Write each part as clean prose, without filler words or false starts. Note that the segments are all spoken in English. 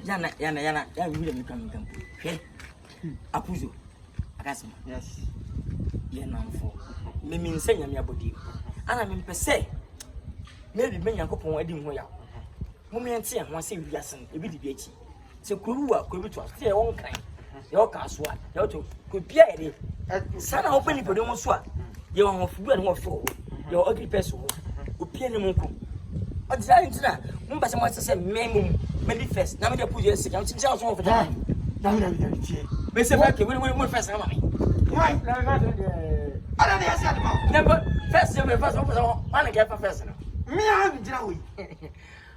yana ya wule mikam. Hey. Apuzo. Akasema. Yes. Ye namfo. Me nsenya me abodi. Ana me mpese. Maybe me Nyankopon adi ho ya. Mo me ente ho ase wiasen ebi di bi achi. Se kuruwa ko bi to ase e won kan. Ye o ka so a. Ye o to ko bia ye de. Sana open ni podem so a. Ye won ho fu ani ho fo. Ye o agi peso. O pia ni mo ko. O di sai ntina. Mo mpese mo ase se memum. Me di first. Na me de puje se. Am ti ja so mo feta. Da. Me se fa ke mo first na mami. Why? I don't know. Never first one get first. Me I be jira we.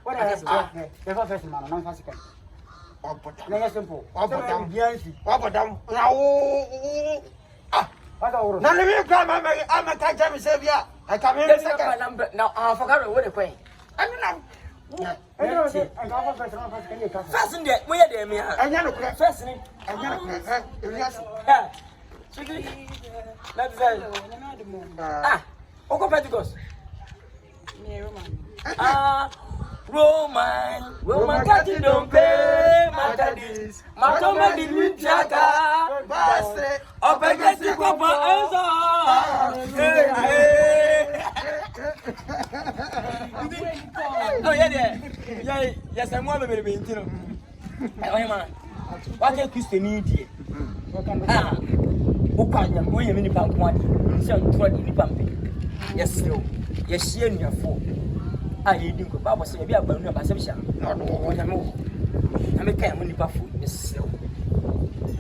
What I never first man, non first second. Oh, but Na simple. Oh, but I'm behind. oh, but na What are na le me grandma I'm a catch me say bia. I come in second. Now I forgot what the point. I don't know. First in there, where they me. Anya no kra. First in. Anya no kra. Yes. Let's say. Oko Pentecost. Roman Kati don't pay, Matadis, Matoma di Luchaka, Bastre, Opegasi Papa Oh, yeah, yes, I'm one of the Vintino. What a Christian Ukanya, we mini pump one, so 20 pumping. Yes, yes, you're four. I didn't go. Baba said, "We are going to have a session." Not what I move. I make a money buff. Yes,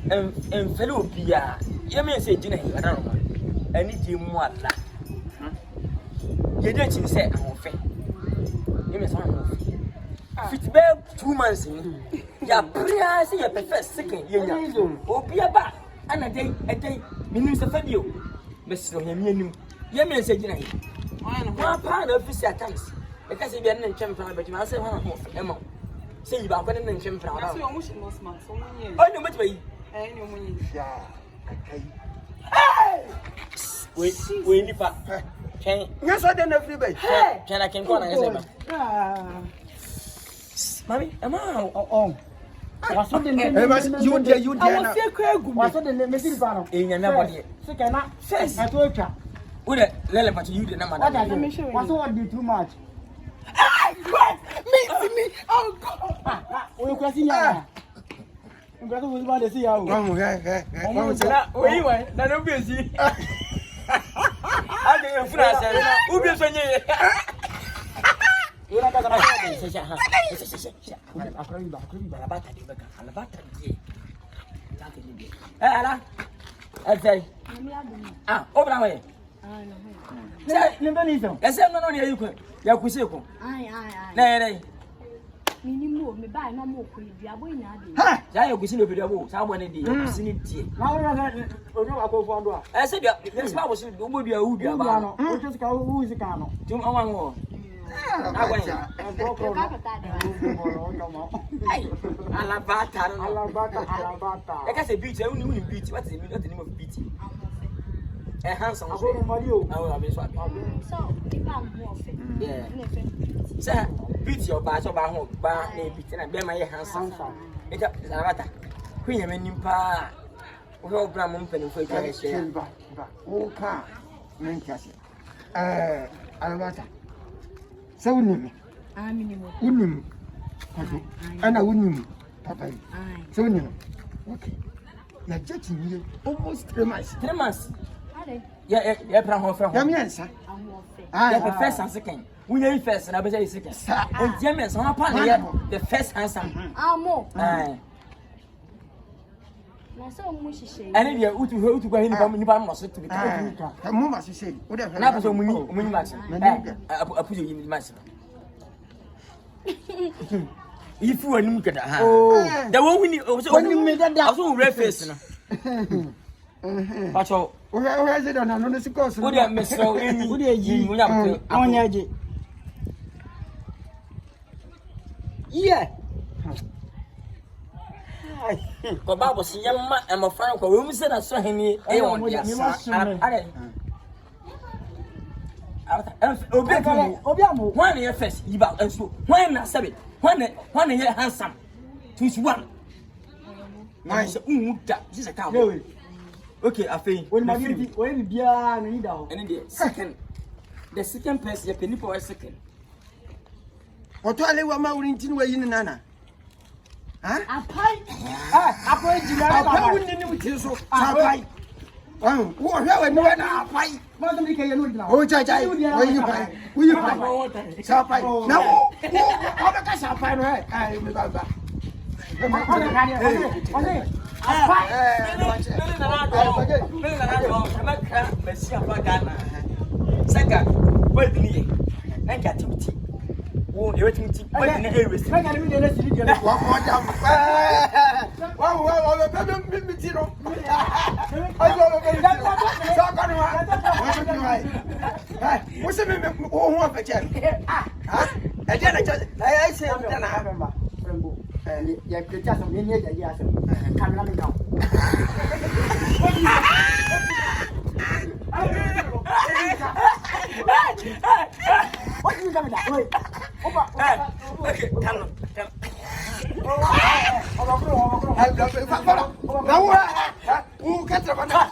and fellow Pia, you may say, Jenny, I don't know. I need you more. You didn't say, I'm fair. You may sound fit bear 2 months in. Ya Pria, say, your first second, you know. Oh, be a back. And a day, means a video. Miss Roham, you may say, Jenny. One part of this attacks. Because if you are in champion, but you must say one of Emma. Say you are going in champion. I see almost months. Oh, no, much way. We need to yes, I don't know free bay. Can I can go on? Mommy, am I? Oh, what's the name? You I was still crazy. What's the name? Mrs. Bano. In your nobody. So cannot say, I told you. Would it let but you the number? What's what did too much? Me. Oh, God. We're crossing ya. I'm going to want to see how. Where you went? That don't be easy. I didn't finish. Who be so near? You're not going to say, Minimum, me buy no more. We are going now. I have seen a video. Someone in the vicinity. Now, I go for I said, this was would be a wood. Who is the cano? To one more. Alabata. Like I said, beach, I only beach. What's the name of beach? A handsome. I will be swapping. So, if I'm more fit. Yeah. Sir, beat your bass of our home, bar, beat, and I bear my handsome. It's a Alabata. Queen of Nimpa. We all Bramon penny for each other. Oh, car. Manchester. Alabata. So, Unim. And I wouldn't. Papa. So, okay. You're judging you almost 3 months. 3 months. Yeah, Yamiansa. The first and second. We know first, and I bet you second. And James, on upon the first handsome. more. And if you're to go in, you must to be a moment, she said, whatever. Now, so we must. I put you in the master. If you are new, the one we need also made that also reface. But where is it on another course? Would you miss so any? Would you on edge? Yeah. Baba was young man, and my friend, who said I saw him. Obiamo, one year first, you about and so when I said it, when you're handsome. choose one. Nice. This is a cow. No. Okay, I think. When my baby, when you be a need out. And then the second person, the penny for a second. What do I live my own in way in Nana? Huh? A pie. Ah, I put you I wouldn't with you so. Oh, what are you doing now? Why? Mother, can you know? Oh, Jai, where you buy? Will you buy? Sapphire. No, I'm a sapphire, right? I remember. What you coming that way? Okay, come on. Who gets a banana?